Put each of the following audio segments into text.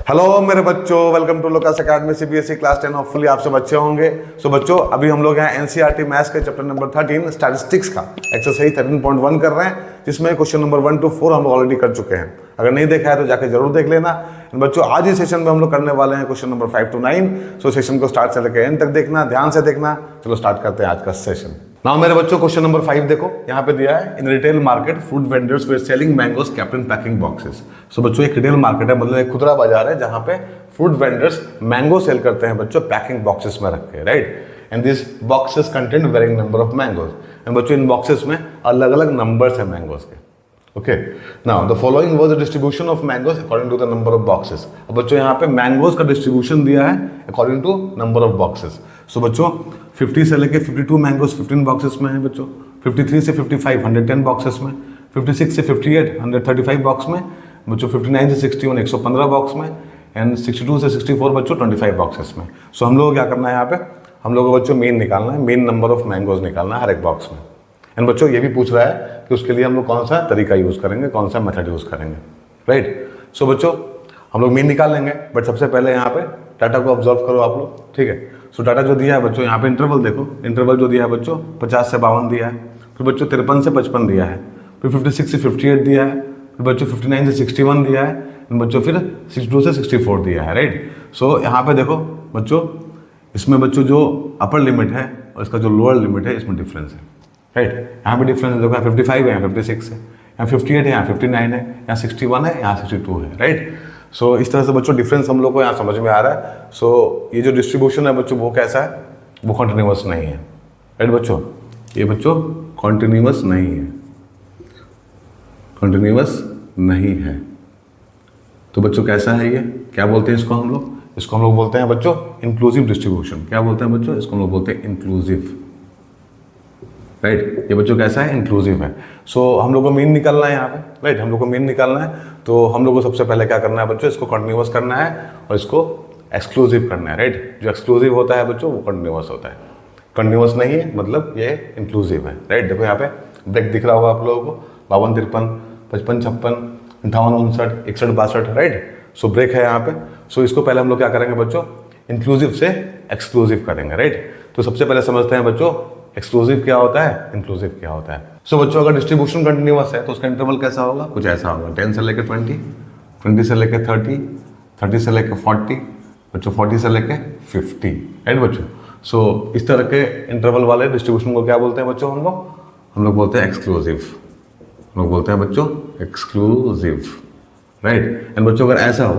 Hello मेरे बच्चों, welcome to लोकास अकेडमी सीबीएसई क्लास 10। होपफुली आप सब अच्छे होंगे। सो बच्चों, अभी हम लोग यहाँ एनसीईआरटी मैथ्स के चैप्टर नंबर 13 स्टैटिस्टिक्स का एक्सरसाइज 13.1 कर रहे हैं, जिसमें क्वेश्चन नंबर 1 to 4 हम लोग ऑलरेडी कर चुके हैं। अगर नहीं देखा है तो जाके जरूर देख लेना। बच्चों, आज इस सेशन में हम लोग करने वाले हैं question number 5 to 9। So session को स्टार्ट से लेकर एंड तक देखना, ध्यान से देखना। चलो स्टार्ट करते हैं आज का सेशन। नाउ मेरे बच्चों, क्वेश्चन नंबर 5 देखो, यहाँ पे दिया है in retail market food vendors were selling mangoes kept in packing boxes. So बच्चों, एक रिटेल मार्केट है, मतलब एक खुदरा बाजार है जहाँ पे फूड वेंडर्स मैंगो सेल करते हैं बच्चों, पैकिंग बॉक्सेस में रख के, right. And this boxes contain varying number of mangoes. And बच्चों, इन बॉक्सेस में अलग अलग नंबर्स है मैंगोज के। Okay, now the following was the distribution of mangoes according to the number of boxes. अब बच्चों, यहाँ पे मैंगोज का डिस्ट्रीब्यूशन दिया है according to number of boxes. So बच्चों, 50 से लेके 52 मैंगोज 15 बॉक्सेस में है बच्चों। 53 से 55 110 बॉक्सेस में। 56 से 58 135 बॉक्स में बच्चों। 59 से 61 115 बॉक्स में। एंड 62 से 64 बच्चों 25 बॉक्सेस में। सो हम लोग को क्या करना है, यहाँ पे हम लोग को बच्चों मीन निकालना है, मीन नंबर ऑफ मैंगोज निकालना है हर एक बॉक्स में। एंड बच्चों, ये भी पूछ रहा है कि उसके लिए हम लोग कौन सा तरीका यूज़ करेंगे, कौन सा मेथड यूज़ करेंगे, राइट। सो बच्चों, हम लोग मीन निकाल लेंगे, बट सबसे पहले यहाँ पे डाटा को ऑब्जर्व करो आप लोग, ठीक है। सो डाटा जो दिया है बच्चों, यहाँ पे इंटरवल देखो, इंटरवल जो दिया है बच्चों 50 से 52 दिया है। फिर बच्चों 53 से 55 दिया है। फिर 56 से 58 दिया है। फिर बच्चों 59 से 61 दिया है। बच्चों फिर 62 से 64 दिया है, राइट। सो यहाँ पे देखो बच्चों, इसमें बच्चों जो अपर लिमिट है और इसका जो लोअर लिमिट है, इसमें डिफरेंस है, राइट। यहाँ पे डिफरेंस देखो, 55 है, यहाँ 56 है, यहाँ 58 है, यहाँ 59 है, यहाँ 61 है, यहाँ 62 है, राइट। सो इस तरह से बच्चों डिफरेंस हम लोग को यहाँ समझ में आ रहा है। सो ये जो डिस्ट्रीब्यूशन है बच्चों, वो कैसा है, वो कॉन्टिन्यूअस नहीं है, राइट बच्चों। ये बच्चों कॉन्टिन्यूअस नहीं है, कॉन्टिन्यूअस नहीं है। तो बच्चों कैसा है ये, क्या बोलते हैं इसको हम लोग? इसको हम लोग बोलते हैं बच्चों इंक्लूसिव डिस्ट्रीब्यूशन। क्या बोलते हैं बच्चों? इसको हम लोग बोलते हैं इंक्लूसिव, राइट। ये बच्चों कैसा है, इंक्लूसिव है। सो हम लोग को मीन निकालना है यहाँ पे, राइट। हम लोग को मीन निकालना है, तो हम लोग को सबसे पहले क्या करना है बच्चों, इसको कंटिन्यूअस करना है और इसको एक्सक्लूसिव करना है, राइट। जो एक्सक्लूसिव होता है बच्चों, वो कंटिन्यूअस होता है। कंटिन्यूअस नहीं है मतलब ये इंक्लूसिव है, राइट। देखो यहाँ पे ब्रेक दिख रहा होगा आप लोगों को, 52 53 55 56 58 59 61 62, राइट। सो ब्रेक है यहाँ पे। सो इसको पहले हम लोग क्या करेंगे बच्चों, इंक्लूसिव से एक्सक्लूसिव करेंगे, राइट। तो सबसे पहले समझते हैं बच्चों एक्सक्लूसिव क्या होता है, इंक्लूसिव क्या होता है। सो बच्चों, अगर डिस्ट्रीब्यूशन कंटिन्यूअस है तो उसका इंटरवल कैसा होगा, कुछ ऐसा होगा, 10 से लेकर 20, 20 से लेकर 30, 30 से लेकर 40 बच्चों, 40 से लेकर 50, राइट बच्चों। सो इस तरह के इंटरवल वाले डिस्ट्रीब्यूशन को क्या बोलते हैं बच्चों हम लोग बोलते हैं एक्सक्लूसिव। हम लोग बोलते हैं बच्चों एक्सक्लूसिव, राइट। एंड बच्चों, अगर ऐसा हो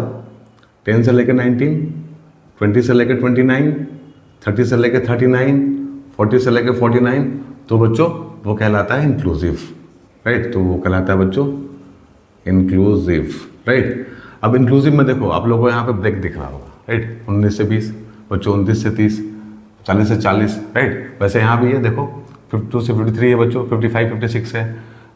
10 से लेकर 19, 20 से लेकर 29, 30 से लेकर 39, 40 से लेकर 49, तो बच्चों वो कहलाता है इंक्लूसिव, राइट। तो वो कहलाता है बच्चों इंक्लूसिव, राइट। अब इंक्लूसिव में देखो आप लोगों को यहाँ पे ब्रेक दिख रहा होगा, राइट। 19 से 20 बच्चों, 29 से 30, 40 से 40, राइट। वैसे यहाँ भी है देखो, 52 से 53 है बच्चों, 55 56 है,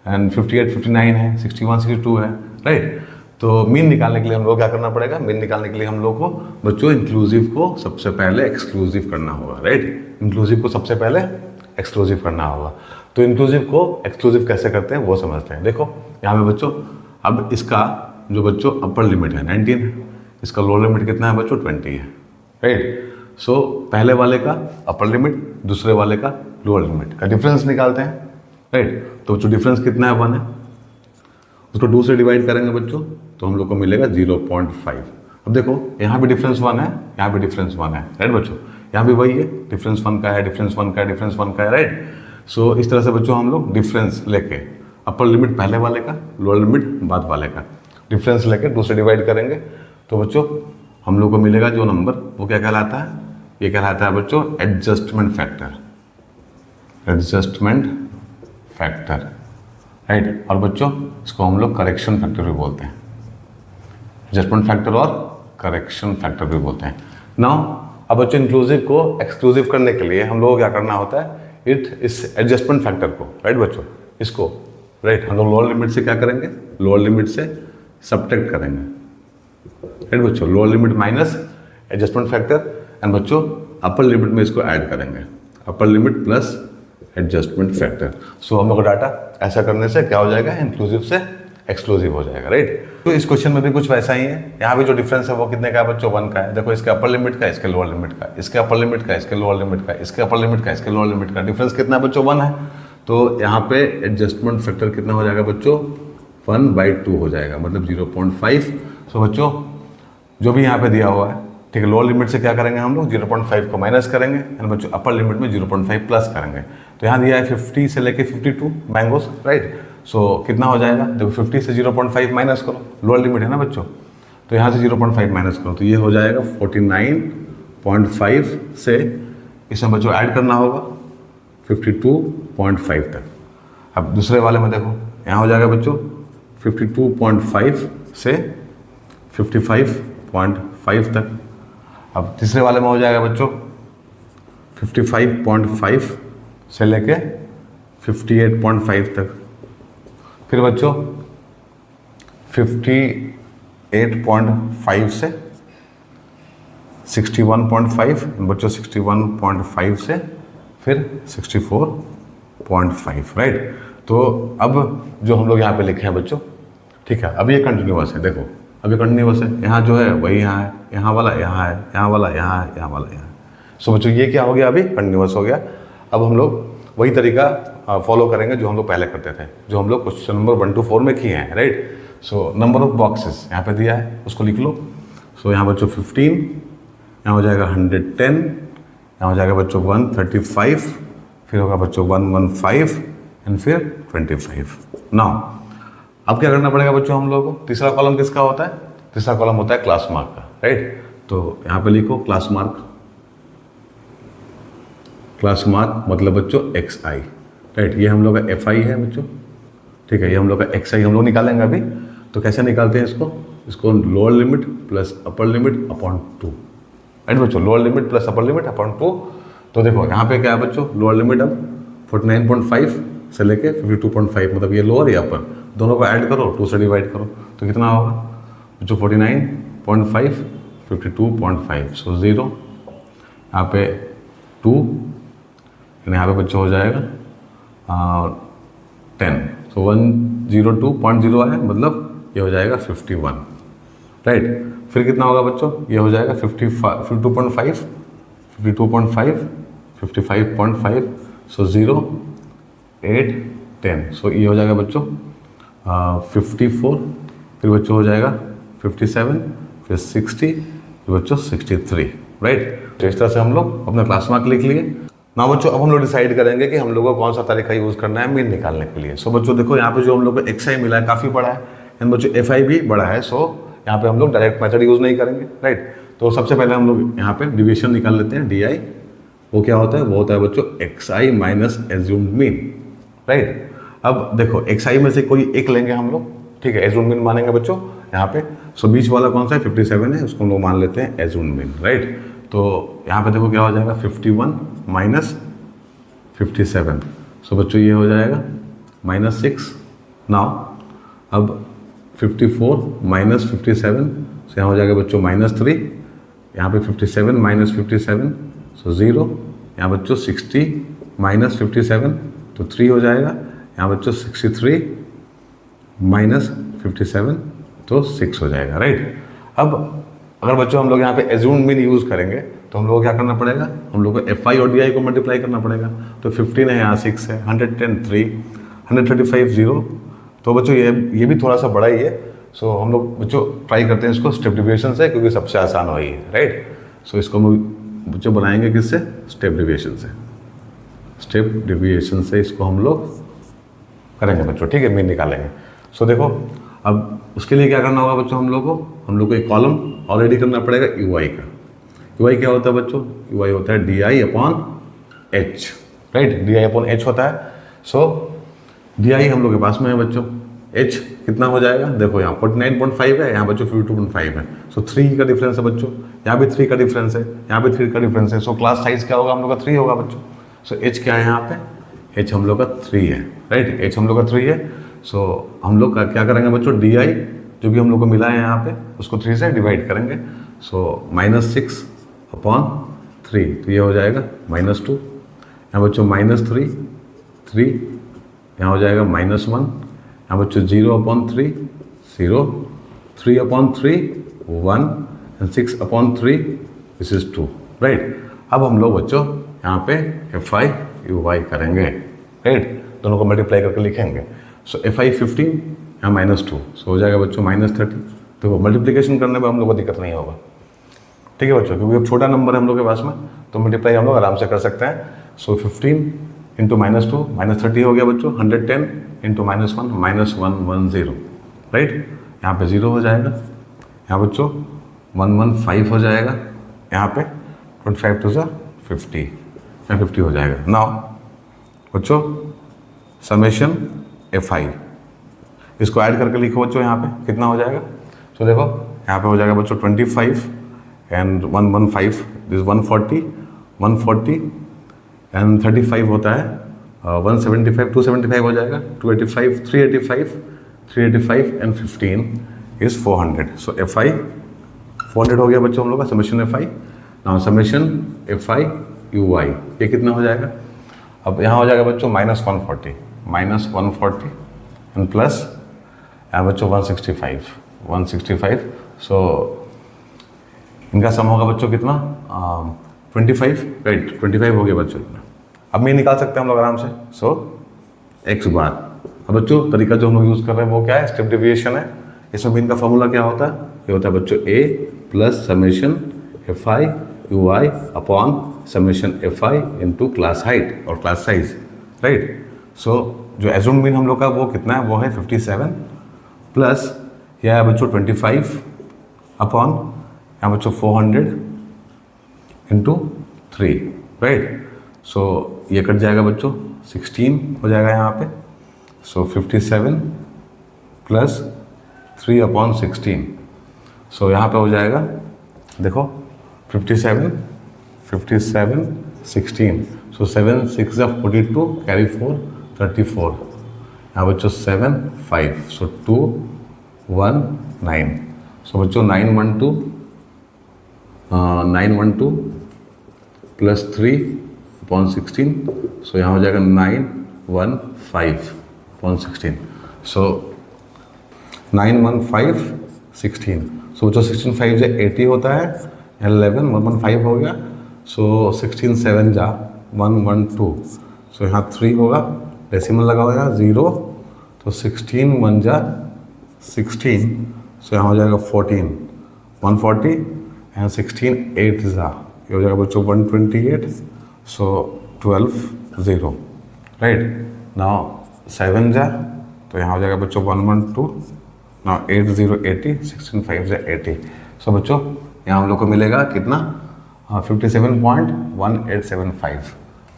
एंड 58 59 है, 61 62 है, राइट। तो मीन निकालने के लिए हम लोग क्या करना पड़ेगा, मीन निकालने के लिए हम लोग को बच्चों इंक्लूसिव को सबसे पहले एक्सक्लूसिव करना होगा, राइट। इंक्लूसिव को सबसे पहले एक्सक्लूसिव करना होगा। तो इंक्लूसिव को एक्सक्लूसिव कैसे करते हैं वो समझते हैं। देखो यहाँ पे बच्चों, अब इसका जो बच्चों अपर लिमिट है 19 है, इसका लोअर लिमिट कितना है बच्चों 20 है, राइट। सो पहले वाले का अपर लिमिट, दूसरे वाले का लोअर लिमिट का डिफरेंस निकालते हैं, राइट। तो बच्चों डिफरेंस कितना है, 1 है। उसको 2 से डिवाइड करेंगे बच्चों तो हम लोग को मिलेगा 0.5। अब देखो यहाँ भी डिफरेंस 1 है, यहाँ भी डिफरेंस 1 है, राइट बच्चों। यहाँ भी वही है, डिफरेंस 1 का है, डिफरेंस 1 का है, डिफरेंस 1 का है, राइट। सो इस तरह से बच्चों हम लोग डिफरेंस लेके अपर लिमिट पहले वाले का, लोअर लिमिट बाद वाले का, डिफरेंस लेके 2 से डिवाइड करेंगे तो बच्चों हम लोग को मिलेगा जो नंबर, वो क्या कहलाता है, ये कहलाता है बच्चों adjustment factor, adjustment factor, right. और बच्चों इसको हम लोग करेक्शन फैक्टर भी बोलते हैं, एडजस्टमेंट फैक्टर और करेक्शन फैक्टर भी बोलते हैं। नाउ अब बच्चों इंक्लूसिव को एक्सक्लूसिव करने के लिए हम लोग को क्या करना होता है, इस एडजस्टमेंट फैक्टर को, राइट बच्चों, इसको, राइट, हम लोग लोअर लिमिट से क्या करेंगे, लोअर लिमिट से सब्ट्रैक्ट करेंगे, राइट बच्चों। Lower limit minus adjustment factor, and बच्चों अपर लिमिट में इसको ऐड करेंगे, upper limit plus adjustment factor. So हम लोग का डाटा ऐसा करने से क्या हो जाएगा, इंक्लूसिव से एक्सक्लूसिव हो जाएगा, राइट। तो इस क्वेश्चन में भी कुछ वैसा ही है। यहाँ भी जो डिफरेंस है वो कितने का है बच्चों, 1 का है। देखो इसके अपर लिमिट का, इसके लोअर लिमिट का, इसके अपर लिमिट का, इसके लोअर लिमिट का, इसके अपर लिमिट का, इसके लोअर लिमिट का डिफरेंस कितना है बच्चों, 1 है। तो यहाँ पे एडजस्टमेंट फैक्टर कितना हो जाएगा बच्चों, 1/2 हो जाएगा, मतलब 0.5। सो बच्चों जो भी यहाँ पे दिया हुआ है, ठीक है, लोअर लिमिट से क्या करेंगे हम लोग, 0.5 को माइनस करेंगे, एंड बच्चों अपर लिमिट में 0.5 प्लस करेंगे। तो यहाँ दिया है 50 से लेके 52 मैंगोस, राइट। सो कितना हो जाएगा, देखो 50 से 0.5 माइनस करो, लोअर लिमिट है ना बच्चों, तो यहाँ से 0.5 माइनस करो, तो ये हो जाएगा 49.5 से इसमें बच्चों ऐड करना होगा 52.5 तक। अब दूसरे वाले में देखो, यहाँ हो जाएगा बच्चों 52.5 से 55.5 तक। अब तीसरे वाले में हो जाएगा बच्चों 55.5 से लेके 58.5 तक। फिर बच्चों 58.5 से 61.5, बच्चों 61.5 से फिर 64.5, राइट। तो अब जो हम लोग यहाँ पे लिखे हैं बच्चों, ठीक है, अब ये कंटिन्यूअस है, देखो अब ये कंटिन्यूअस है, यहाँ जो है वही यहाँ है, यहाँ वाला यहाँ है, यहाँ वाला यहाँ है, यहाँ वाला यहाँ है। सो बच्चों ये क्या हो गया, अभी कंटिन्यूअस हो गया। अब हम लोग वही तरीका फॉलो करेंगे जो हम लोग पहले करते थे, जो हम लोग क्वेश्चन नंबर 1 to 4 में किए हैं, right. So number of boxes यहाँ पे दिया है, उसको लिख लो। सो यहाँ बच्चों 15, यहाँ हो जाएगा 110, यहाँ हो जाएगा बच्चों 135, फिर होगा बच्चों 115 एंड फिर 25। नाउ अब क्या करना पड़ेगा बच्चों हम लोगों को, तीसरा कॉलम किसका होता है, तीसरा कॉलम होता है क्लास मार्क का, राइट। तो यहाँ पे लिखो क्लास मार्क, क्लास मार्क मतलब बच्चों XI, राइट। ये हम लोग का FI है बच्चों, ठीक है, ये हम लोग का XI हम लोग निकालेंगे अभी। तो कैसे निकालते हैं इसको lower limit plus upper limit upon 2, right बच्चों, lower limit plus upper limit upon 2। तो देखो यहाँ पे क्या है बच्चों, लोअर लिमिट अब 49.5 से लेके 52.5, मतलब ये लोअर या अपर, दोनों को ऐड करो, 2 से डिवाइड करो, तो कितना होगा बच्चों 49.5 52.5, सो 0, यहाँ पे 2, यहाँ पे बच्चों हो जाएगा 10, सो 102.0 है, मतलब ये हो जाएगा 51, राइट। फिर कितना होगा बच्चों, ये हो जाएगा 52.5 55.5, सो 0 8 10, सो ये हो जाएगा बच्चों 54, फिर बच्चों हो जाएगा 57, फिर 60, फिर बच्चों 63, राइट। तो इस तरह से हम लोग अपना क्लास मार्क लिख लिए। ना बच्चों अब हम लोग डिसाइड करेंगे कि हम लोगों को कौन सा तरीका यूज़ करना है मीन निकालने के लिए। सो बच्चों देखो यहाँ पे जो हम लोग को XI मिला है काफ़ी बड़ा है, एंड बच्चों FI भी बड़ा है। सो यहाँ पे हम लोग डायरेक्ट मेथड यूज़ नहीं करेंगे, राइट। तो सबसे पहले हम लोग यहाँ पे डिविजन निकाल लेते हैं, DI। वो क्या होता है, वो होता है बच्चों XI minus assumed mean, right. अब देखो XI में से कोई एक लेंगे हम लोग, ठीक है, एज्यूम्ड मीन मानेंगे बच्चों यहाँ पे। सो बीच वाला कौन सा है, 57 है, उसको हम लोग मान लेते हैं एज्यूम्ड मीन, राइट। तो यहाँ पे देखो क्या हो जाएगा 51 माइनस 57, सो बच्चों ये हो जाएगा -6। नाउ अब 54 माइनस 57, सो यहाँ हो जाएगा बच्चों -3, यहाँ पे 57 माइनस 57, सो 0, यहाँ बच्चों 60 माइनस 57, तो 3 हो जाएगा, यहाँ बच्चों 63 माइनस 57, तो 6 हो जाएगा, राइट। अब अगर बच्चों हम लोग यहाँ पे एज्यूम्ड मीन यूज़ करेंगे तो हम लोग को क्या करना पड़ेगा, हम लोग को FI और DI को मल्टीप्लाई करना पड़ेगा। तो 15 है, यहाँ 6 है, 110 3, 135 0। तो बच्चों ये भी थोड़ा सा बड़ा ही है। सो हम लोग बच्चों ट्राई करते हैं इसको स्टेप डिविएशन से, क्योंकि सबसे आसान वही है, राइट। सो इसको हम बच्चों बनाएंगे किससे, स्टेप डिविएशन से। स्टेप डिविएशन से इसको हम लोग करेंगे बच्चों, ठीक है, मीन निकालेंगे। सो देखो अब उसके लिए क्या करना होगा बच्चों, हम लोग को एक कॉलम और रेडी करना पड़ेगा UI का। UI क्या होता है बच्चों, UI होता है DI upon H, right, DI upon H होता है। सो DI हम लोग के पास में है बच्चों, H कितना हो जाएगा, देखो यहाँ 49.5 है, यहाँ बच्चों 52.5 है, सो 3 का डिफरेंस है बच्चों, यहाँ भी 3 का डिफरेंस है, यहाँ भी 3 का डिफरेंस है। सो क्लास साइज क्या होगा हम लोग का, 3 होगा बच्चों। सो H क्या है यहाँ पे, H हम लोग का 3 है, राइट, H हम लोग का 3 है। सो हम लोग का क्या करेंगे बच्चों, DI जो भी हम लोग को मिला है यहाँ पे उसको 3 से डिवाइड करेंगे। सो -6 अपॉन 3, तो ये हो जाएगा -2, यहाँ बच्चों -3, यहाँ हो जाएगा -1, यहाँ बच्चों 0/3 0, 3/3 1 एंड 6/3 दिस इज 2, राइट। अब हम लोग बच्चों यहाँ पे FI/UI करेंगे, राइट, दोनों को मल्टीप्लाई करके लिखेंगे। सो FI 15 यहाँ -2, सो हो जाएगा बच्चों -30। तो मल्टीप्लिकेशन करने में हम लोग को दिक्कत नहीं होगा, ठीक है बच्चों, क्योंकि अब छोटा नंबर है हम लोग के पास में, तो मल्टीप्लाई हम लोग आराम से कर सकते हैं। सो 15 इंटू -2 -30 हो गया बच्चों, 110 इंटू -1 -110, राइट। यहाँ पे 0 हो जाएगा, यहाँ बच्चों 115 हो जाएगा, यहाँ पे 25 टू 50, यहाँ 50 हो जाएगा। नाउ बच्चों समेशन FI, इसको ऐड करके लिखो बच्चों, यहाँ पे कितना हो जाएगा। तो देखो यहाँ पे हो जाएगा बच्चों 25 एंड 115 दिस 140 140 एंड 35 होता है 175 275 हो जाएगा, 285 385 एंड 15 इज 400। सो FI 400 हो गया बच्चों हम लोग का summation FI। Now summation FI/UI ये कितना हो जाएगा। अब यहाँ हो जाएगा बच्चों -140 एंड प्लस यहाँ बच्चों 165। सो इनका सम होगा बच्चों कितना 25, राइट, 25 हो गया बच्चों इतना। अब मैं निकाल सकते हैं हम लोग आराम से। सो x बार। अब बच्चों तरीका जो हम लोग यूज़ कर रहे हैं वो क्या है, स्टेप डेविएशन है। इसमें भी इनका फॉर्मूला क्या होता है, ये होता है बच्चों A plus summation FI/UI upon summation FI into class height और क्लास साइज, राइट। सो जो एज्यूम्ड मीन हम लोग का वो कितना है, वो है 57 प्लस यह है बच्चों 25 अपॉन यहाँ बच्चों 400 इंटू 3, राइट। सो ये कट जाएगा बच्चों 16 हो जाएगा यहाँ पे। सो 57 प्लस 3/16, सो यहाँ पे हो जाएगा देखो 57 16, सो 7 6 42 कैरी 4 34, यहाँ बच्चों 7 5, सो 2 1 9, सो बच्चों 912 प्लस 3/16, सो यहाँ हो जाएगा 915/16, सो 915/16, सो बच्चों 16 5 से 80 होता है, 11 115 हो गया, सो 16 7 जा 112, सो यहाँ 3 होगा, डेसिमल लगा होगा 0, तो 16 1 जा 16, सो यहाँ हो जाएगा 14 140 एंड 16 8 जा, ये हो जाएगा बच्चों 128, सो 12 0, राइट। नाउ 7 जा, तो यहाँ हो जाएगा बच्चों 112, नाउ 8 0 80, 16 5 जा 80, सो बच्चों यहाँ हम लोग को मिलेगा कितना 57.1875,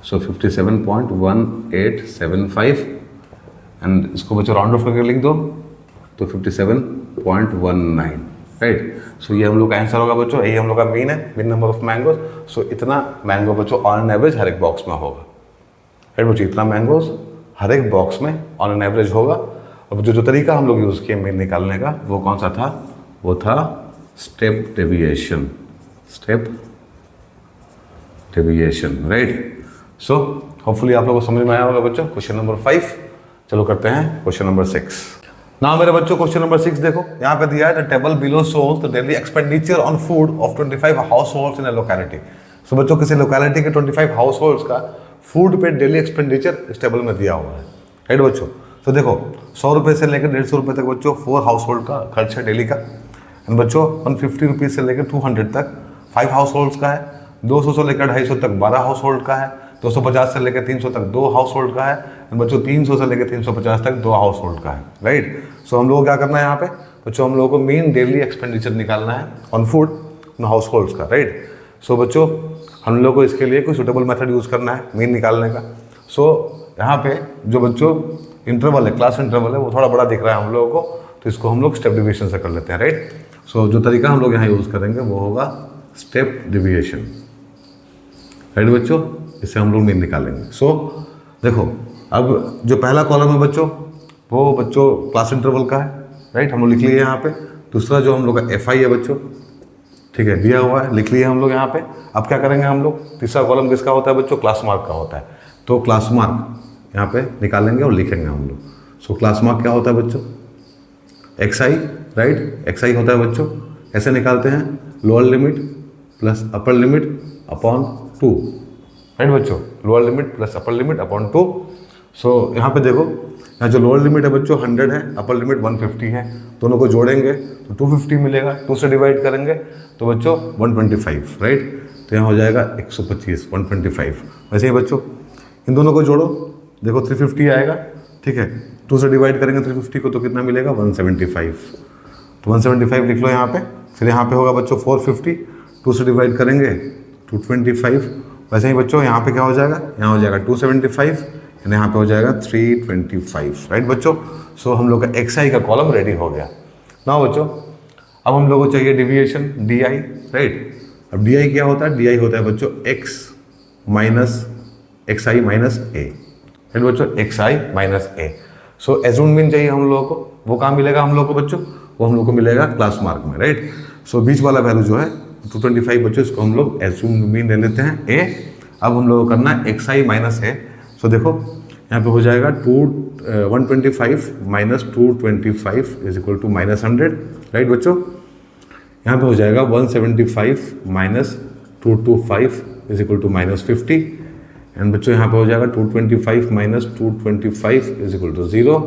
सो 57.1875 एंड इसको बच्चों राउंड ऑफ करके लिख दो तो 57.19, राइट। सो ये हम लोग का आंसर होगा बच्चों, यही हम लोग का मीन है, मीन नंबर ऑफ मैंगोज। सो इतना मैंगो बच्चों ऑन एन एवरेज हर एक बॉक्स में होगा, राइट बच्चों, इतना मैंगोज हर एक बॉक्स में ऑन एन एवरेज होगा। अब जो तरीका हम लोग यूज़ किए मीन निकालने का वो कौन सा था, वो था step deviation, right. So hopefully आप लोगों को समझ में आया होगा बच्चों। क्वेश्चन नंबर 5 चलो करते हैं क्वेश्चन नंबर 6। ना मेरे बच्चों क्वेश्चन नंबर 6 देखो यहाँ पे दिया है, the table below shows the daily expenditure on food of 25 households in a locality. So बच्चों किसी लोकेलिटी के 25 हाउस होल्ड्स का फूड पे डेली एक्सपेंडिचर इस टेबल में दिया हुआ है, राइट बच्चों। तो देखो 100 रुपये से लेकर 150 रुपये तक बच्चों 4 हाउस होल्ड का खर्च है डेली का, एंड बच्चों 150 रुपीज़ से लेकर 200 तक 5 हाउस होल्ड्स का है, 200 से लेकर 250 तक 12 हाउस होल्ड का है, 250 से लेकर 300 तक 2 हाउस होल्ड का है, एंड बच्चों 300 से लेकर 350 तक 2 हाउस होल्ड का है, राइट। सो हम लोग को क्या करना है यहाँ पे बच्चों, हम लोगों को मेन डेली एक्सपेंडिचर निकालना है ऑन फूड हाउस होल्ड्स का, राइट। सो बच्चों हम लोग को इसके लिए कोई सुटेबल मेथड यूज़ करना है मीन निकालने का। सो यहाँ पे जो बच्चों इंटरवल है, क्लास इंटरवल है, वो थोड़ा बड़ा दिख रहा है हम लोगों को, तो इसको हम लोग स्टेप डिविएशन से कर लेते हैं, राइट। सो जो तरीका हम लोग यहाँ यूज़ करेंगे वो होगा स्टेप डिविएशन, राइट बच्चों, इससे हम लोग मीन निकालेंगे। सो देखो अब जो पहला कॉलम है बच्चों वो बच्चों क्लास इंटरवल का है, राइट, हम लोग लिख लिए यहाँ पे। दूसरा जो हम लोग का FI है बच्चों, ठीक है, दिया हुआ है, लिख लिए हम लोग यहाँ पे। अब क्या करेंगे हम लोग, तीसरा कॉलम किसका होता है बच्चों, क्लास मार्क का होता है, तो क्लास मार्क यहाँ पे निकालेंगे और लिखेंगे हम लोग। सो क्लास मार्क क्या होता है बच्चों, X I, right, X I होता है बच्चों, ऐसे निकालते हैं lower limit plus upper limit upon 2, right बच्चों, lower limit plus upper limit upon 2। So यहाँ पे देखो, यहाँ जो लोअर लिमिट है बच्चों 100 है, अपर लिमिट 150 है, दोनों को जोड़ेंगे तो 250 मिलेगा, 2 से डिवाइड करेंगे तो बच्चों 125, राइट, तो यहाँ हो जाएगा 125, 125। वैसे ही बच्चों इन दोनों को जोड़ो, देखो 350 आएगा, ठीक है, 2 से डिवाइड करेंगे 350 को तो कितना मिलेगा 175, तो 175 लिख लो यहाँ पे। फिर यहाँ पे होगा बच्चों 450, 2 से डिवाइड करेंगे 225। वैसे ही बच्चों यहाँ पे क्या हो जाएगा, यहाँ हो जाएगा 275 एंड यहाँ पे हो जाएगा 325, राइट बच्चों। सो हम लोग का एक्स आई का कॉलम रेडी हो गया। नाउ बच्चों अब हम लोग को चाहिए डिविएशन डी आई, राइट। अब डी आई क्या होता है, डी आई होता है बच्चों x minus x I minus A, right बच्चों, X I minus A. So assume mean चाहिए हम लोगों को, वो कहाँ मिलेगा हम लोग को बच्चों, वो हम लोग को मिलेगा क्लास मार्क में, राइट। सो बीच वाला वैल्यू जो है 225 बच्चों, इसको हम लोग एज्यूम मीन ले लेते हैं ए। अब हम लोग को करना है एक्स आई माइनस ए। सो देखो यहाँ पे हो जाएगा 125 minus 225 is equal to minus 100, right बच्चों। यहाँ पे हो जाएगा 175 minus 225 is equal to minus 50 and बच्चों यहाँ पे हो जाएगा 225 माइनस 225 इज इक्वल टू 0।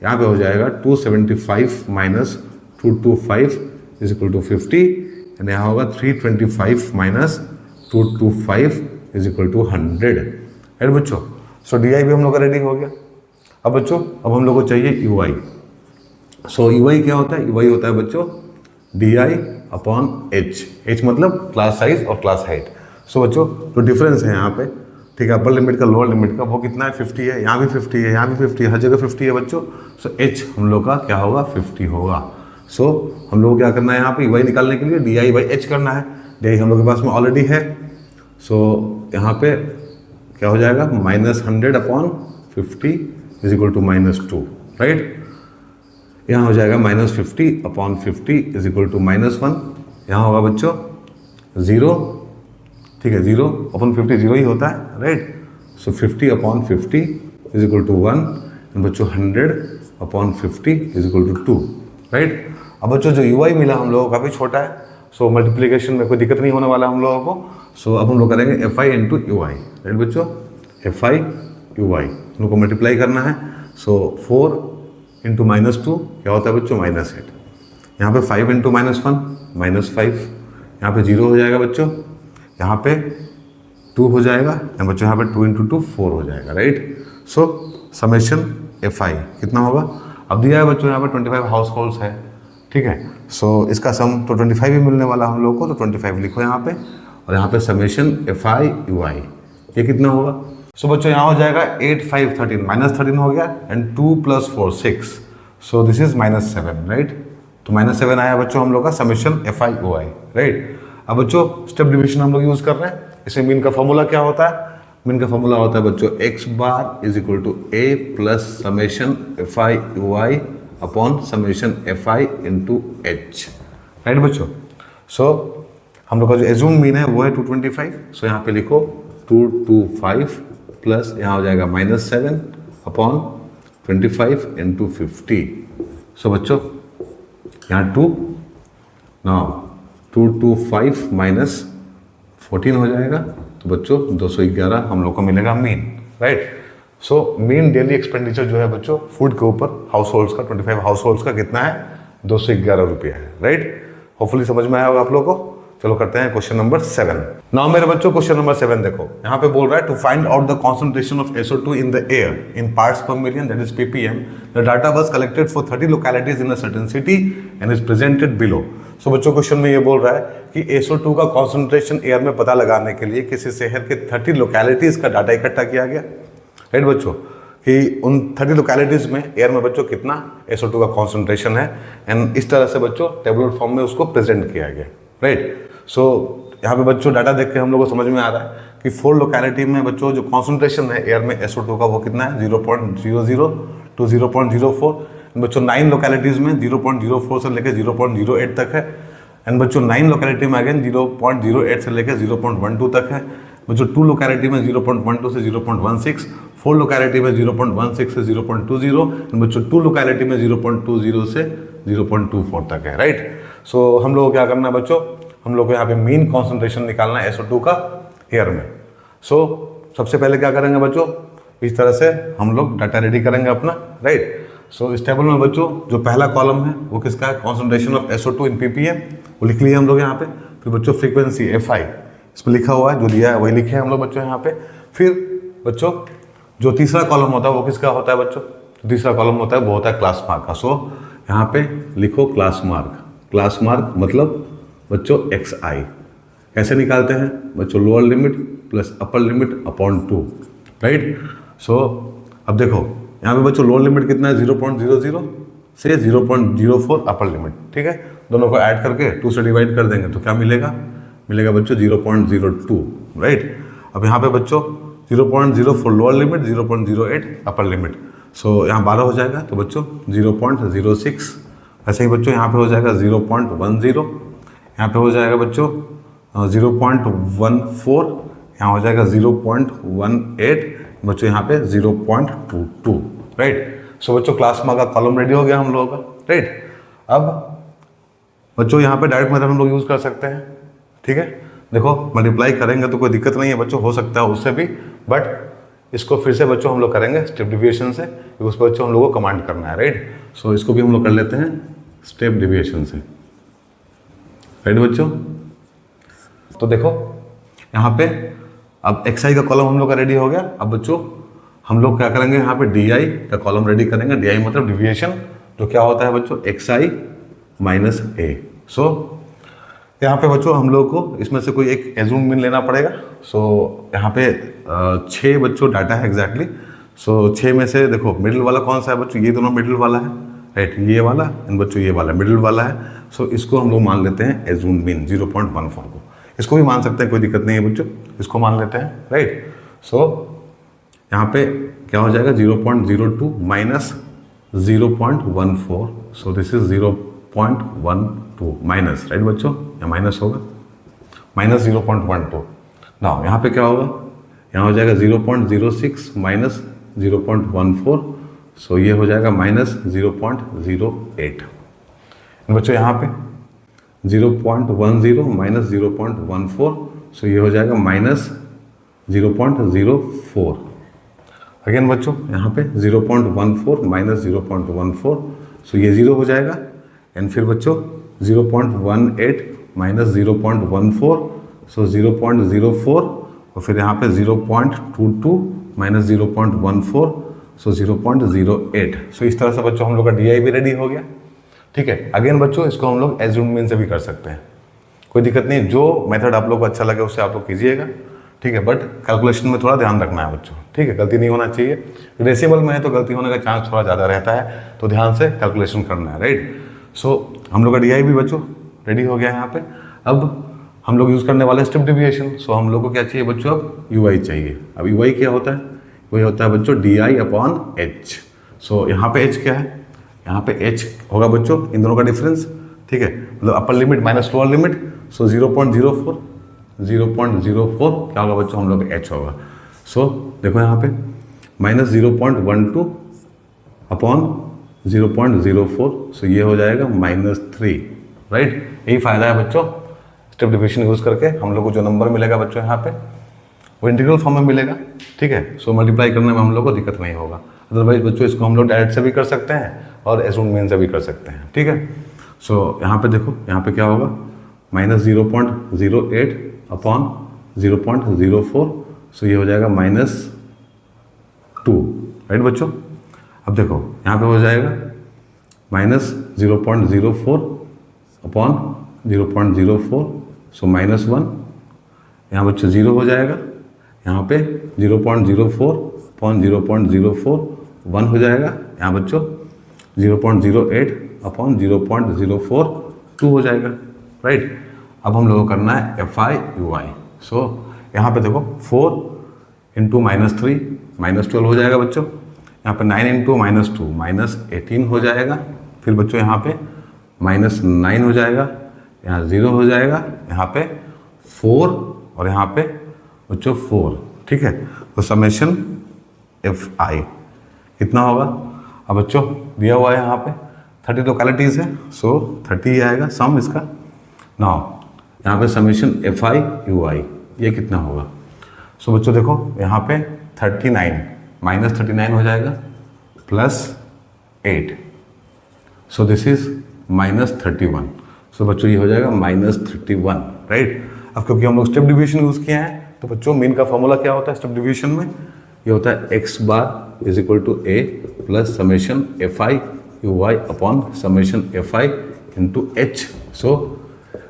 यहाँ पे हो जाएगा 275 minus 225 is equal to 50 and यहाँ होगा 325 minus 225 is equal to 100, right बच्चों। सो डी आई भी हम लोग का रेडी हो गया। अब बच्चों अब हम लोग को चाहिए यू आई। सो यू आई क्या होता है, यू आई होता है बच्चों D I upon H, H मतलब क्लास साइज और क्लास हाइट। सो बच्चों तो डिफरेंस है यहाँ पे, ठीक है, अपर लिमिट का लोअर लिमिट का वो कितना है 50 है, यहाँ भी 50 है, यहाँ भी 50 है, हर जगह 50 है बच्चों। सो एच हम लोग का क्या होगा 50 होगा। सो हम लोग को क्या करना है यहाँ पे, यू आई निकालने के लिए डी आई बाई एच करना है, डी आई हम लोग के पास में ऑलरेडी है। सो यहाँ पे क्या हो जाएगा -100 upon 50 is equal to -2, right. यहाँ हो जाएगा -50 अपॉन 50 इज इक्वल टू -1। यहाँ होगा बच्चों 0, ठीक है, 0 अपॉन 50 0 ही होता है, right. So 50 upon 50 is equal to 1 and बच्चों 100 upon 50 is equal to 2, right. अब बच्चों जो यू आई मिला हम लोगों का भी छोटा है, सो मल्टीप्लिकेशन में कोई दिक्कत नहीं होने वाला हम लोगों को। सो अब हम लोग करेंगे F I into you I, right बच्चों, एफ आई यू आई हम लोग को मल्टीप्लाई करना है। सो 4 इंटू -2 क्या होता है बच्चों -8। यहाँ पे 5 इंटू -1 -5, यहाँ पे 0 हो जाएगा बच्चों, यहाँ पे 2 हो जाएगा एंड बच्चों यहाँ पे 2 इंटू 2 4 हो जाएगा, राइट। सो समेशन एफ आई कितना होगा, अब दिया है बच्चों यहाँ पे 25 हाउस होल्ड्स है, ठीक है। सो इसका सम तो 25 ही मिलने वाला हम लोग को, तो 25 लिखो यहाँ पे, और यहाँ पे समेशन एफ आई यू आई ये कितना होगा। सो बच्चों यहाँ हो जाएगा 8 5 13 -13 हो गया and 2 + 4 6, so this is -7, right. तो -7 आया बच्चों हम लोग का summation F I U I, right. अब बच्चों स्टेप डिविजन हम लोग यूज कर रहे हैं, इसमें मीन का फॉर्मूला क्या होता है, मीन का फॉर्मूला होता है बच्चों x bar is equal to a plus summation F I U I upon summation F I into H, right बच्चों। सो हम लोग का जो एज्यूम मीन है वो है 225। सो यहाँ पे लिखो 225 प्लस यहाँ हो जाएगा -7 अपॉन 25 इंटू 50। सो बच्चों यहाँ 2 नाउ 225 माइनस 14 हो जाएगा, तो बच्चों 211 हम लोग को मिलेगा mean, right. So mean daily expenditure जो है बच्चों फूड के ऊपर हाउस होल्ड्स का 25 हाउस होल्ड्स का कितना है 211 रुपया है, राइट। होपफुली समझ में आया होगा आप लोगों को। चलो करते हैं क्वेश्चन नंबर 7। नाउ मेरे बच्चों क्वेश्चन नंबर 7 देखो, यहाँ पे बोल रहा है to find out the concentration of SO2 in the air in parts per million that is ppm। The data was collected for 30 localities in a certain city and is presented below. So बच्चों question में ये बोल रहा है कि SO2 का concentration air में पता लगाने के लिए किसी शहर के 30 लोकेलिटीज का डाटा इकट्ठा किया गया, राइट बच्चों, कि उन 30 लोकेलिटीज में एयर में बच्चों कितना SO2 का कॉन्सेंट्रेशन है एंड इस तरह से बच्चों टेबुलर फॉर्म में उसको प्रेजेंट किया गया, राइट। सो यहाँ पे बच्चों डाटा देख के हम लोग को समझ में आ रहा है कि 4 लोकेलिटी में बच्चों जो कॉन्सेंट्रेशन है एयर में SO2 का वो कितना है 0.00 टू 0.04। बच्चों 9 लोकेलिटीज़ में 0.04 से लेकर 0.08 तक है एंड बच्चों 9 लोकेलिटी में अगेन 0.08 से लेकर 0.12 तक है। बच्चों 2 लोकेलिटी में 0.12 से 0.16, 4 लोकेलिटी में 0.16 से 0.20, बच्चों 2 लोकेलिटी में 0.20 से 0.24 तक है, राइट। सो हम लोग को क्या करना है बच्चों, हम लोग को यहाँ पे मीन कॉन्सेंट्रेशन निकालना है SO2 का एयर में। सो सबसे पहले क्या करेंगे बच्चों, इस तरह से हम लोग डाटा रेडी करेंगे अपना, राइट। सो इस टेबल में बच्चों जो पहला कॉलम है वो किसका है, concentration of SO2 in ppm, वो लिख लिया हम लोग यहाँ पे। फिर बच्चों फ्रीक्वेंसी FI इसमें लिखा हुआ है, जो दिया है वही लिखे हैं हम लोग बच्चों यहाँ पे। फिर बच्चों जो तीसरा कॉलम होता है वो किसका होता है बच्चों, तीसरा कॉलम होता है वो होता है क्लास मार्क का। सो यहाँ पे लिखो क्लास मार्क, क्लास मार्क मतलब बच्चों XI। कैसे निकालते हैं बच्चों, lower limit plus upper limit upon 2, right. So अब देखो यहाँ पे बच्चों लोअर लिमिट कितना है 0.00 से 0.04 अपर लिमिट, ठीक है। दोनों को ऐड करके 2 से डिवाइड कर देंगे तो क्या मिलेगा, मिलेगा बच्चों 0.02, राइट। अब यहाँ पे बच्चों 0.04 लोअर लिमिट, 0.08 अपर लिमिट। सो यहाँ 12 हो जाएगा तो बच्चों 0.06। ऐसे ही बच्चों यहाँ पे हो जाएगा 0.10, यहाँ पे हो जाएगा बच्चों 0.14, यहाँ हो जाएगा 0.18, बच्चों यहाँ पे 0.22, राइट। सो बच्चों क्लास मार्क का कॉलम रेडी हो गया हम लोगों का, राइट। अब बच्चों यहाँ पे डायरेक्ट मेथड हम लोग यूज़ कर सकते हैं, ठीक है। देखो मल्टीप्लाई करेंगे तो कोई दिक्कत नहीं है बच्चों, हो सकता है उससे भी, बट इसको फिर से बच्चों हम लोग करेंगे स्टेप डिविएशन से, क्योंकि उस पर बच्चों हम लोग को कमांड करना है, राइट। सो इसको भी हम लोग कर लेते हैं स्टेप डिविएशन से, राइट बच्चों। तो देखो यहाँ पे अब XI का कॉलम हम लोग का रेडी हो गया। अब बच्चों हम लोग क्या करेंगे, यहाँ पे DI का कॉलम रेडी करेंगे। DI मतलब डिविएशन, जो क्या होता है बच्चों XI माइनस A। सो यहाँ पे बच्चों हम लोग को इसमें से कोई एक एज्यूम मीन लेना पड़ेगा। सो यहाँ पे 6 बच्चों डाटा है एग्जैक्टली। सो 6 में से देखो मिडिल वाला कौन सा है बच्चों, ये दोनों मिडिल वाला है, राइट, ये वाला एंड बच्चों ये वाला मिडिल वाला है। सो इसको हम लोग मान लेते हैं एज्यूम मीन 0.14 को। इसको भी मान सकते हैं, कोई दिक्कत नहीं है बच्चों, इसको मान लेते हैं, राइट। सो यहाँ पे क्या हो जाएगा 0.02 minus 0.14, so this is 0.12 minus, right बच्चों, यहाँ माइनस होगा, माइनस 0.12। ना यहाँ पे क्या होगा, यहाँ हो जाएगा 0.06 माइनस 0.14, सो ये हो जाएगा माइनस 0.08। बच्चों यहाँ पे 0.10 माइनस 0.14, सो ये हो जाएगा माइनस 0.04। अगेन बच्चों यहाँ पे 0.14 माइनस 0.14, सो ये 0 हो जाएगा। एंड फिर बच्चों 0.18 माइनस 0.14, सो 0.04, और फिर यहाँ पे 0.22 माइनस 0.14, सो 0.08। सो इस तरह से बच्चों हम लोग का DI भी रेडी हो गया, ठीक है। अगेन बच्चों इसको हम लोग एज्यूम मीन से भी कर सकते हैं, कोई दिक्कत नहीं, जो मेथड आप लोग को अच्छा लगे उससे आप लोग कीजिएगा, ठीक है। बट कैलकुलेशन में थोड़ा ध्यान रखना है बच्चों, ठीक है, गलती नहीं होना चाहिए। डेसिमल में है तो गलती होने का चांस थोड़ा ज़्यादा रहता है, तो ध्यान से कैलकुलेशन करना है, राइट। सो हम लोग का DI भी बच्चों रेडी हो गया है यहाँ पे। अब हम लोग यूज़ करने वाले स्टेप डिविएशन। सो हम लोग को क्या चाहिए बच्चों, अब UI चाहिए। अब UI क्या होता है, वही होता है बच्चों DI अपॉन H। सो यहाँ पे H क्या है, यहाँ पे H होगा बच्चों इन दोनों का डिफरेंस, ठीक है, मतलब upper limit minus lower limit. So 0.04 क्या होगा बच्चों, हम लोग H होगा। सो देखो यहाँ पे माइनस 0.12 अपॉन 0.04, सो ये हो जाएगा -3, राइट। यही फायदा है बच्चों स्टेप डिविएशन यूज़ करके, हम लोग को जो नंबर मिलेगा बच्चों यहाँ पे वो इंटीग्रल फॉर्म में मिलेगा, ठीक है। सो मल्टीप्लाई करने में हम लोग को दिक्कत नहीं होगा। अदरवाइज बच्चों इसको हम लोग डायरेक्ट से भी कर सकते हैं और एज्यूम मीन से भी कर सकते हैं, ठीक है। सो यहाँ पे देखो, यहाँ पे क्या होगा, माइनस 0.08 अपॉन 0.04, सो ये हो जाएगा -2, राइट बच्चों। अब देखो यहाँ पे हो जाएगा माइनस 0.04 अपॉन 0.04, सो -1, यहाँ बच्चों 0 हो जाएगा। यहाँ पे 0.04 अपॉन 0.04 1 हो जाएगा। यहाँ बच्चों 0.08 अपॉन 0.04 2 हो जाएगा, राइट। अब हम लोगों को करना है FI UI। सो यहाँ पे देखो 4 इंटू -3 -12 हो जाएगा बच्चों। यहाँ पे 9 इंटू -2 -18 हो जाएगा। फिर बच्चों यहाँ पे -9 हो जाएगा, यहाँ 0 हो जाएगा, यहाँ पे 4 और यहाँ पे बच्चों 4, ठीक है। तो समेशन एफ आई कितना होगा। अब बच्चों दिया हुआ है यहाँ पे 30 लोकेलिटीज़ है, सो 30 आएगा सम इसका। नाउ यहाँ पे समेशन एफ आई यू आई ये कितना होगा। सो बच्चों देखो यहाँ पे 39 माइनस 39 हो जाएगा plus 8, so this is minus 31। सो बच्चों ये हो जाएगा माइनस 31, राइट। अब क्योंकि हम लोग स्टेप डिवीजन यूज़ किए हैं तो बच्चों मीन का फॉर्मूला क्या होता है स्टेप डिवीजन में, ये होता है X bar is equal to A plus summation F I U Y upon summation F I into H. So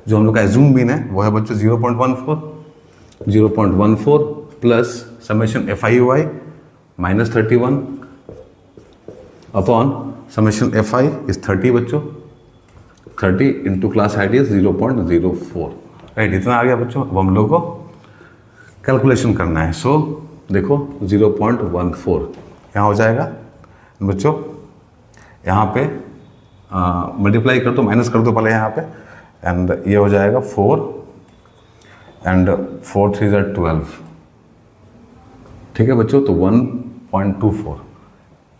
जो हम लोग का एज्यूम मीन है वो है बच्चों 0.14 plus summation F I U Y minus 31 upon summation F I is 30 बच्चों, 30 into class height is 0.04, right. इतना आ गया बच्चों। अब हम लोग को कैलकुलेशन करना है। सो देखो 0.14 यहाँ हो जाएगा बच्चों, यहाँ पे मल्टीप्लाई कर दो, माइनस कर दो पहले यहाँ पे, एंड ये हो जाएगा 4 एंड 4 3 ज़ा 12, ठीक है बच्चों। तो 1.24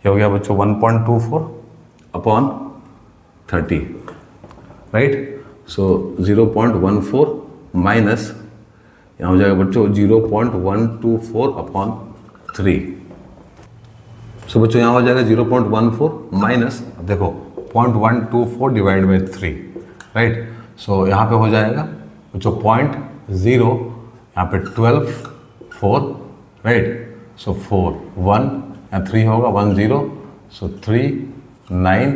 ये हो गया बच्चों 1.24 अपॉन 30, राइट। सो 0.14 माइनस यहाँ हो जाएगा बच्चों 0.124 अपॉन 3। सो बच्चों यहाँ हो जाएगा 0.14 माइनस देखो 0.124 डिवाइड बाई 3, राइट। सो यहाँ पे हो जाएगा बच्चों 0.0 यहाँ पे 12 4, राइट। सो 4 1 यहाँ 3 होगा 1 0, सो 3 9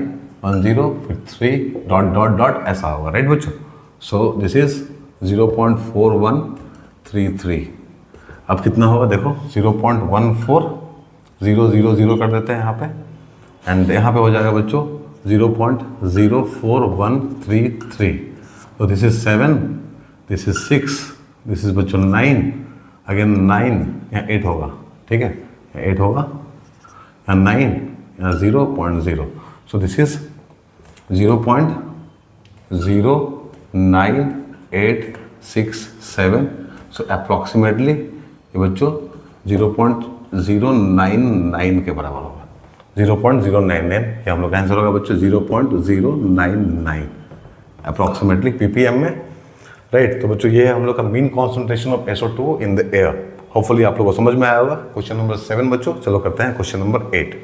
1 0 फिर 3 डॉट डॉट डॉट ऐसा होगा, राइट बच्चों। So this is 0.4133। अब कितना होगा देखो 0.14 0 0 0 कर देते हैं यहाँ पे, एंड यहाँ पे हो जाएगा बच्चों 0.04133। तो this is 7, this is 6, this is बच्चों 9, अगेन 9 यहाँ 8 होगा, ठीक है, यहाँ 8 होगा, यहाँ 9 यहाँ 0.0। So this is 0.09867। So approximately ये बच्चों 0.099 के बराबर होगा, 0.099 ये हम लोग का आंसर होगा बच्चों 0.099 अप्रॉक्सीमेटली ppm में, राइट। तो बच्चों ये है हम लोग का mean concentration of SO2 in the air. Hopefully आप लोगों को समझ में आया होगा। क्वेश्चन नंबर 7 बच्चों, चलो करते हैं क्वेश्चन नंबर 8।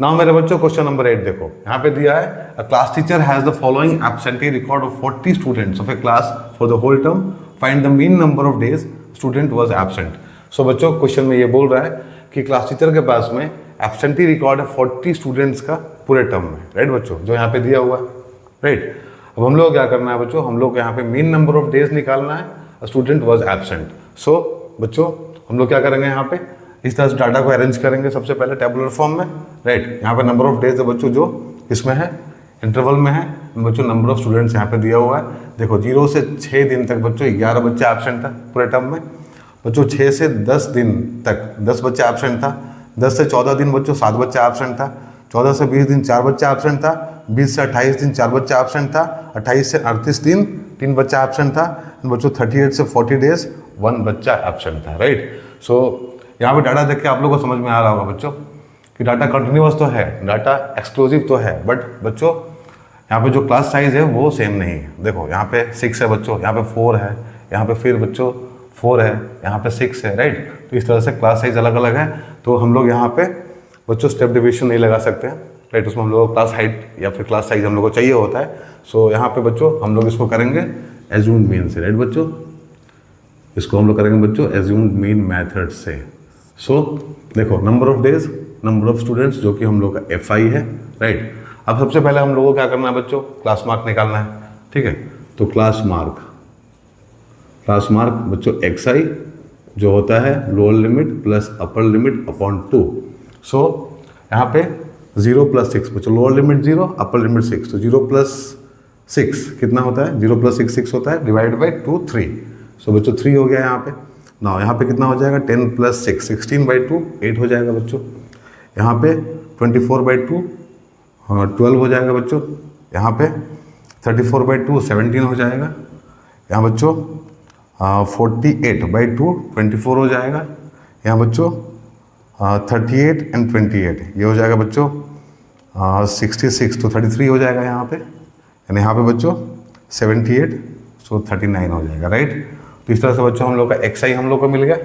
नाउ मेरे बच्चों क्वेश्चन नंबर 8 देखो यहाँ पे दिया है a class teacher has the following absentee record of 40 students of a class for the whole term, find the mean number of days student was absent. So बच्चों question में ये बोल रहा है कि क्लास टीचर के पास में एब्सेंटी रिकॉर्ड है 40 स्टूडेंट्स का पूरे टर्म में, राइट बच्चों, जो यहाँ पे दिया हुआ है, राइट। अब हम लोग क्या करना है बच्चों, हम लोग यहाँ पे मीन नंबर ऑफ डेज निकालना है, स्टूडेंट वाज एब्सेंट। सो बच्चों हम लोग क्या करेंगे यहाँ पे इस तरह से डाटा को अरेंज करेंगे सबसे पहले टेबुलर फॉर्म में, राइट। यहाँ पे नंबर ऑफ डेज है बच्चों जो इसमें है इंटरवल में है बच्चों, नंबर ऑफ स्टूडेंट्स यहाँ पे दिया हुआ है। देखो 0 से 6 दिन तक बच्चों 11 बच्चे एब्सेंट था पूरे टर्म में, बच्चों 6 से 10 दिन तक 10 बच्चे एब्सेंट था, 10 से 14 दिन बच्चों 7 बच्चे एब्सेंट था, 14 से 20 दिन 4 बच्चे एब्सेंट था, 20 से 28 दिन 4 बच्चे एब्सेंट था, 28 से 38 दिन 3 बच्चा एब्सेंट था, बच्चों 38 से 40 डेज 1 बच्चा एब्सेंट था, राइट। सो यहाँ पे डाटा देख के आप लोगों को समझ में आ रहा होगा बच्चों कि डाटा कंटिन्यूअस तो है, डाटा एक्सक्लूसिव तो है, बट बच्चों यहाँ पे जो क्लास साइज है वो सेम नहीं है। देखो यहाँ पे 6 है बच्चों, यहाँ पे 4 है, यहाँ पे फिर बच्चों 4 है, यहाँ पे 6 है, राइट। तो इस तरह से क्लास साइज अलग अलग है, तो हम लोग यहाँ पे बच्चों स्टेप डिवीजन नहीं लगा सकते हैं, राइट। उसमें हम लोग को क्लास हाइट या फिर क्लास साइज हम लोग को चाहिए होता है। सो यहाँ पे बच्चों हम लोग इसको करेंगे एज्यूम्ड मीन से, राइट बच्चों, इसको हम लोग करेंगे बच्चों एज्यूम्ड मीन मेथड से। सो देखो number of days, number of students जो कि हम लोग का FI है, राइट। अब सबसे पहले हम लोगों को क्या करना है बच्चों, क्लास मार्क निकालना है, ठीक है। तो क्लास मार्क बच्चों XI जो होता है lower limit plus upper limit upon 2। So यहाँ पे 0 + 6 बच्चों, लोअर लिमिट 0 अपर लिमिट 6, तो 0 + 6 कितना होता है, 0 + 6 6 होता है, डिवाइड बाई 2 3। सो बच्चों 3 हो गया यहाँ पे। ना यहाँ पे कितना हो जाएगा 10 + 6 16/2 8 हो जाएगा बच्चों। यहाँ पे 24/2 12 हो जाएगा बच्चों। यहाँ पे 34/2 17 हो जाएगा। यहाँ बच्चों 48/2 24 हो जाएगा। यहाँ बच्चों 38 एंड 28, ये हो जाएगा बच्चों 66, तो 33 हो जाएगा यहाँ पे, यानी यहाँ पे बच्चों 78, सो 39 हो जाएगा, राइट। तो इस तरह से बच्चों हम लोग का एक्स आई हम लोग को मिल गया,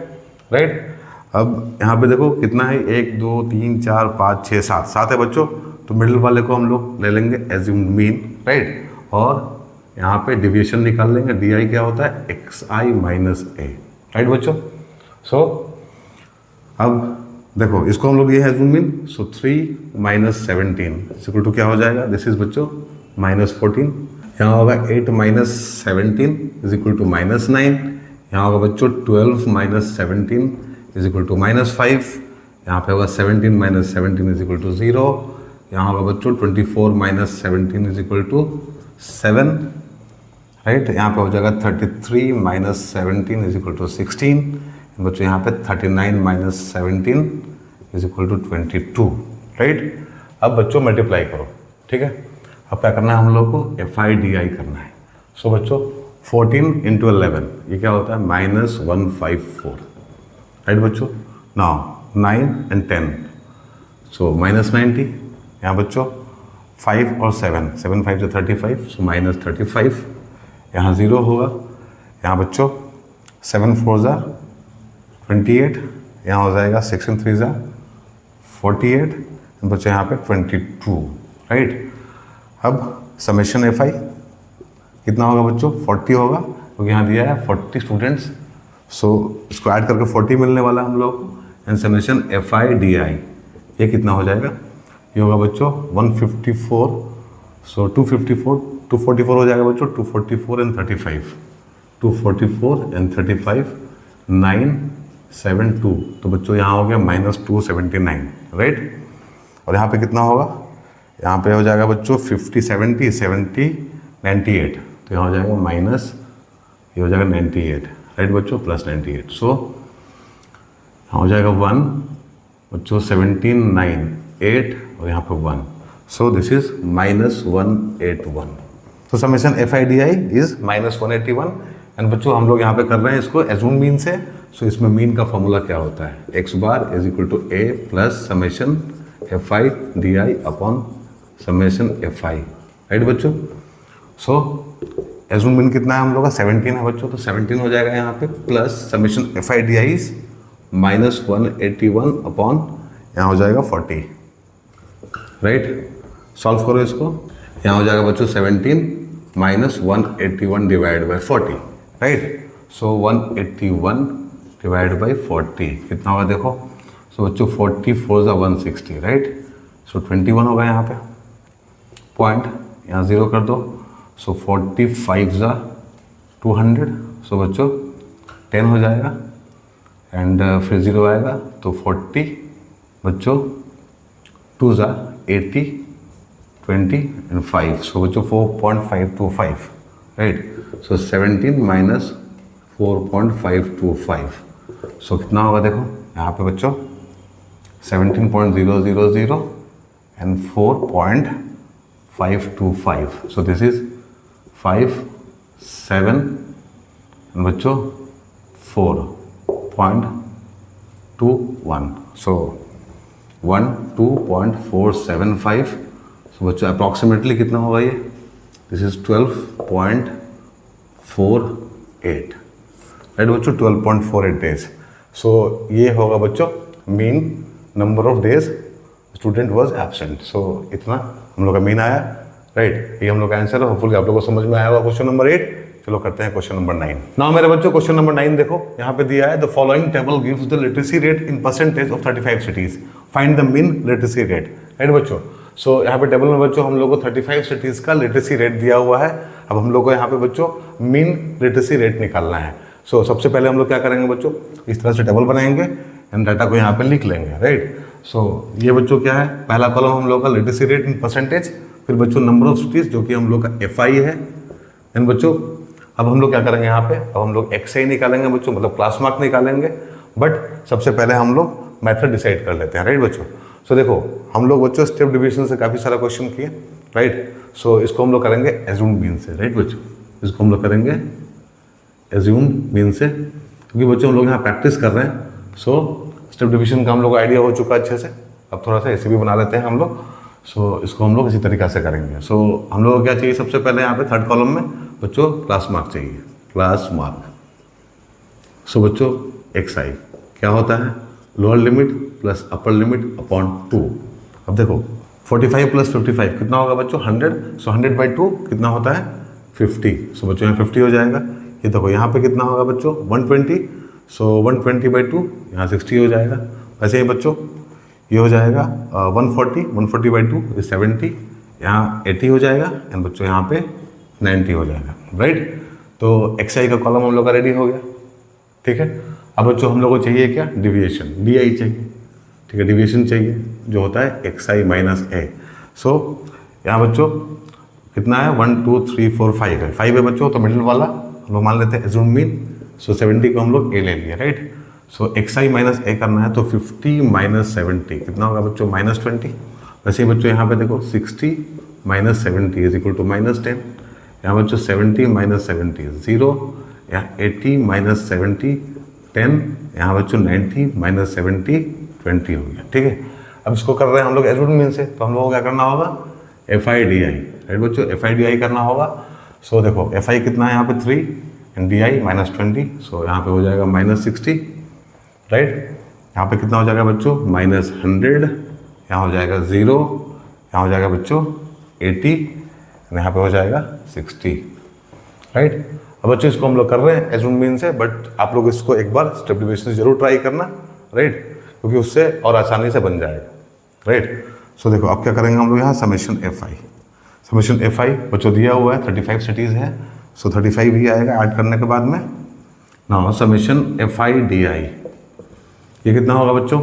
राइट। अब यहाँ पे देखो कितना है, 1 2 3 4 5 6 7 है बच्चों, तो मिडिल वाले को हम लोग ले लेंगे एज्यूम्ड मीन, राइट। और यहाँ पे डिविएशन निकाल लेंगे, डी आई क्या होता है, X I minus A, right बच्चों। सो अब देखो इसको हम लोग ये है assumed mean, so 3 minus 17 equal to क्या हो जाएगा, दिस इज बच्चों -14, यहाँ होगा 8 माइनस 17 इज इक्वल टू -9, यहाँ होगा बच्चों 12 माइनस 17 इज इक्वल टू -5, यहाँ पे होगा 17 माइनस 17 इज इक्वल टू 0, यहाँ होगा बच्चों 24 minus 17 is equal to 7, right. यहाँ पे हो जाएगा 33 माइनस 17 इज इक्वल टू 16, बच्चों यहाँ पे 39 minus 17 is equal to 22, right. अब बच्चों मल्टीप्लाई करो, ठीक है। अब क्या करना है हम लोग को, एफ आई डी आई करना है। सो बच्चों 14 इंटू 11 ये क्या होता है, -154, राइट बच्चों। नाउ 9 एंड 10, सो -90, यहाँ बच्चों 5 और 7, 7 5 से 35, सो -35, यहाँ 0 होगा, यहाँ बच्चों 7 4 ज़ा 28, यहाँ हो जाएगा 6 3 ज़ा 48, बच्चों यहाँ पे 22, राइट। अब समेशन एफ आई कितना होगा बच्चों, 40 होगा, क्योंकि यहाँ दिया है 40 स्टूडेंट्स, सो इसको ऐड करके 40 मिलने वाला है हम लोग को, and summation F I D आई ये कितना हो जाएगा, ये होगा बच्चों 154, सो 244 हो जाएगा बच्चों, 244 एंड 35, 244 एंड 35, 972, तो बच्चों यहाँ हो गया -279, राइट। और यहाँ पे कितना होगा, यहाँ पे हो जाएगा बच्चों 50 70 70 98, तो यहाँ हो जाएगा माइनस, ये हो जाएगा 98, राइट बच्चों, प्लस 98, सो यहाँ हो जाएगा 1 बच्चों 17 9 8 और यहाँ पे 1, सो दिस इज -181। तो summation F I D I is -181, and बच्चों हम लोग यहाँ पे कर रहे हैं इसको एज्यूम मीन से। सो इसमें मीन का फॉर्मूला क्या होता है, X bar is equal to A plus summation F I D I upon summation F I, right बच्चों। सो एज्यूम मीन कितना है हम लोग का, 17 है बच्चों, तो 17 हो जाएगा यहाँ पे, plus summation F I D I is -181 upon यहाँ हो जाएगा 40, राइट। सॉल्व करो इसको, यहाँ हो जाएगा बच्चों 17 minus 181 divide by 40, right. So 181 divide by 40 कितना होगा देखो, सो बच्चों 44 ज़ा 160, राइट। सो 21 होगा यहाँ पे, पॉइंट यहाँ 0 कर दो, सो 45 ज़ा 200, सो बच्चों 10 हो जाएगा, एंड फिर 0 आएगा तो 40 बच्चों 2 ज़ा 80 20 एंड 5, सो बच्चों 4.525, राइट। सो 17 माइनस 4.525, सो कितना होगा देखो यहाँ पे बच्चों 17.000 and 4.525, so this is 5 7 and बच्चों 4.21, सो 12.475, सो बच्चों अप्रॉक्सीमेटली कितना होगा ये, दिस इज 12.48, राइट बच्चों, 12.48 डेज। सो ये होगा बच्चों mean number of days student was absent. So इतना हम लोग का मीन आया, राइट। ये हम लोग का आंसर है, होपफुली आप लोगों को समझ में आया होगा क्वेश्चन नंबर 8। चलो करते हैं क्वेश्चन नंबर 9। नाउ मेरे बच्चों क्वेश्चन नंबर 9 देखो, यहाँ पे दिया है the following table gives the literacy rate in percentage of 35 cities, find the mean literacy rate, right बच्चों। सो यहाँ पे टेबल में बच्चों हम लोग को 35 सिटीज़ का लिटरेसी रेट दिया हुआ है। अब हम लोग को यहाँ पे बच्चों मीन लिटरेसी रेट निकालना है। सो सबसे पहले हम लोग क्या करेंगे बच्चों, इस तरह से टेबल बनाएंगे एंड डाटा को यहाँ पे लिख लेंगे, राइट। सो ये बच्चों क्या है, पहला कॉलम हम लोग का लिटरेसी रेट इन परसेंटेज, फिर बच्चों नंबर ऑफ सिटीज़ जो कि हम लोग का एफ आई है। एंड बच्चों अब हम लोग क्या करेंगे यहाँ पे, अब हम लोग एक्स आई निकालेंगे बच्चों, मतलब क्लास मार्क निकालेंगे। बट सबसे पहले हम लोग मेथड डिसाइड कर लेते हैं, राइट बच्चों। सो देखो हम लोग बच्चों स्टेप डिवीजन से काफ़ी सारा क्वेश्चन किए, राइट। सो इसको हम लोग करेंगे एज्यूम मीन से, राइट बच्चों। इसको हम लोग करेंगे एज्यूम मीन से, क्योंकि बच्चों हम लोग यहाँ प्रैक्टिस कर रहे हैं। सो स्टेप डिवीजन का हम लोग को आइडिया हो चुका अच्छे से। अब थोड़ा सा ऐसे भी बना लेते हैं हम लोग। सो इसको हम लोग इसी तरीक़ा से करेंगे। सो हम लोग को क्या चाहिए सबसे पहले यहाँ पे थर्ड कॉलम में बच्चों क्लास मार्क चाहिए, क्लास मार्क। सो बच्चों एक्स आई क्या होता है, lower limit plus upper limit upon 2। अब देखो 45 प्लस 55 कितना होगा बच्चों 100। सो 100/2 कितना होता है 50। सो बच्चों यहाँ 50 हो जाएगा। ये देखो यहाँ पे कितना होगा बच्चों 120। सो 120/2 यहाँ 60 हो जाएगा। वैसे ही बच्चों ये हो जाएगा 140/2 इज 70, यहाँ 80 हो जाएगा एंड बच्चों यहाँ पे 90 हो जाएगा, राइट। तो एक्स आई का कॉलम हम लोग का रेडी हो गया, ठीक है। अब बच्चों हम लोग को चाहिए क्या, डिविएशन, डी आई चाहिए, ठीक है। डिविएशन चाहिए जो होता है एक्स आई माइनस ए। सो यहाँ बच्चों कितना है 1 2 3 4 5 है, 5 है बच्चों। तो मिडिल वाला हम लोग मान लेते हैं एज्यूम मीन। सो 70 को हम लोग ए ले लिया, right. So x I minus ए करना है तो 50 माइनस 70 कितना होगा बच्चों -20। वैसे ही बच्चों यहाँ पे देखो 60 माइनस 70 इज इक्वल टू -10। यहाँ बच्चों 70 माइनस 70 0, यहाँ 80 माइनस 70 10, यहाँ बच्चों 90 माइनस 70 20 हो गया, ठीक है। अब इसको कर रहे हैं हम लोग एज्यूम मीन से, तो हम लोग को क्या करना होगा F I D I, right बच्चों, एफ आई डी आई करना होगा। सो देखो एफ आई कितना है यहाँ पे 3 एंड डी आई -20। सो यहाँ पे हो जाएगा -60, राइट। यहाँ पे कितना हो जाएगा बच्चों -100, यहाँ हो जाएगा 0, यहाँ हो जाएगा बच्चों 80 यहाँ पे हो जाएगा 60, राइट। अब बच्चों इसको हम लोग कर रहे हैं एज्यूम मीन से, बट आप लोग इसको एक बार स्टेप डिविजन जरूर ट्राई करना, राइट, क्योंकि उससे और आसानी से बन जाएगा, राइट। सो देखो अब क्या करेंगे हम लोग यहाँ समेशन एफ आई। समेशन एफ आई बच्चों दिया हुआ है 35 सिटीज़ है। सो 35 भी आएगा ऐड करने के बाद में ना समेशन एफ आई डी आई, ये कितना होगा बच्चों।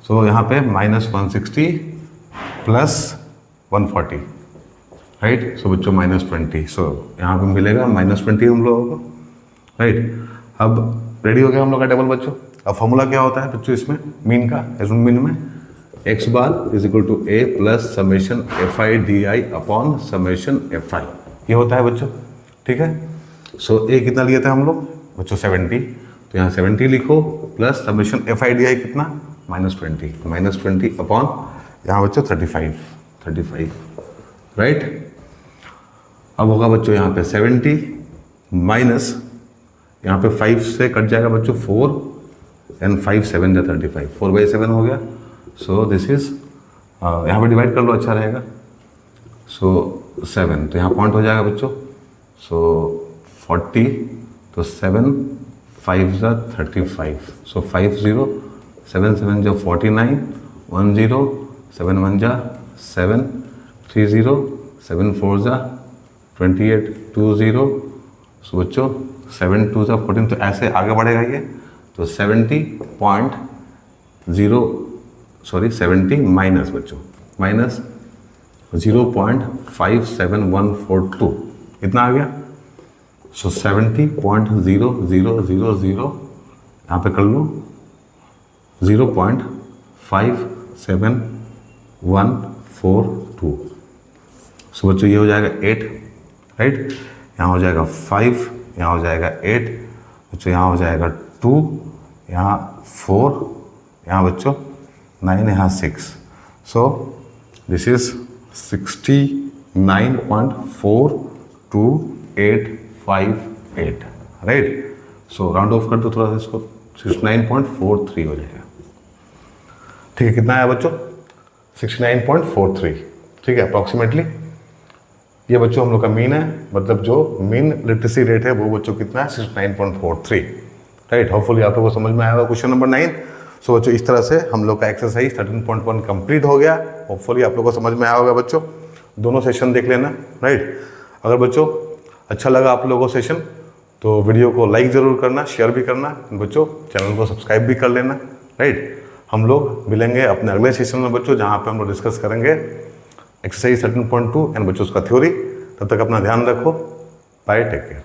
सो यहाँ पे -160 प्लस 140, राइट। सो बच्चों -20। सो यहाँ पे मिलेगा -20 हम लोगों को, राइट। अब रेडी हो गया हम लोग का टेबल बच्चों। अब फॉर्मूला क्या होता है बच्चों इसमें मीन का, एज्यूम मीन में X bar is equal to A plus summation F I D I upon summation F I, ये होता है बच्चों, ठीक है। सो ए कितना लिए थे हम लोग बच्चों 70, तो यहाँ 70 लिखो plus summation F I D आई कितना -20 अपॉन यहाँ बच्चों 35, राइट। अब होगा बच्चों यहाँ पे 70 माइनस यहाँ पे 5 से कट जाएगा बच्चों 4 एंड 5 7 या 35, 4/7 हो गया। सो दिस इज यहाँ पे डिवाइड कर लो अच्छा रहेगा। सो 7 तो यहाँ पॉइंट हो जाएगा बच्चों। सो 40 तो 7 5 जा 35। सो 5 0 7 7 जा 49 1 0 7 1 जा 7 3 0 7 4 जा 28 2 0। सो बच्चों 7 2 जा 14, तो ऐसे आगे बढ़ेगा ये। तो 70 माइनस बच्चों माइनस 0.57142 इतना आ गया। सो 70.0000 यहाँ पे कर लो 0.57142। सो बच्चों ये हो जाएगा 8, राइट। यहाँ हो जाएगा 5, यहाँ हो जाएगा 8 बच्चों, यहाँ हो जाएगा 2, यहाँ 4, यहाँ बच्चों 9, यहाँ 6। So this is 69.42858, right. So round of कर दो थोड़ा सा इसको, 69.43 हो जाएगा, ठीक है। कितना आया बच्चों 69.43, ठीक है अप्रॉक्सीमेटली। ये बच्चों हम लोग का मीन है, मतलब जो मीन लिटरेसी रेट है वो बच्चों कितना है 69.43, राइट। होपफुली आप लोगों को समझ में आया होगा क्वेश्चन नंबर 9। सो बच्चों इस तरह से हम लोग का एक्सरसाइज 13.1 कंप्लीट हो गया। होपफुली आप लोगों को समझ में आया होगा बच्चों। दोनों सेशन देख लेना, राइट। अगर बच्चों अच्छा लगा आप लोगों को सेशन तो वीडियो को लाइक ज़रूर करना, शेयर भी करना, बच्चों चैनल को सब्सक्राइब भी कर लेना, राइट। हम लोग मिलेंगे अपने अगले सेशन में बच्चों, जहाँ पे हम लोग डिस्कस करेंगे एक्सरसाइज 13.2 एंड बच्चों उसका थ्योरी। तब तक अपना ध्यान रखो, बाय, टेक केयर।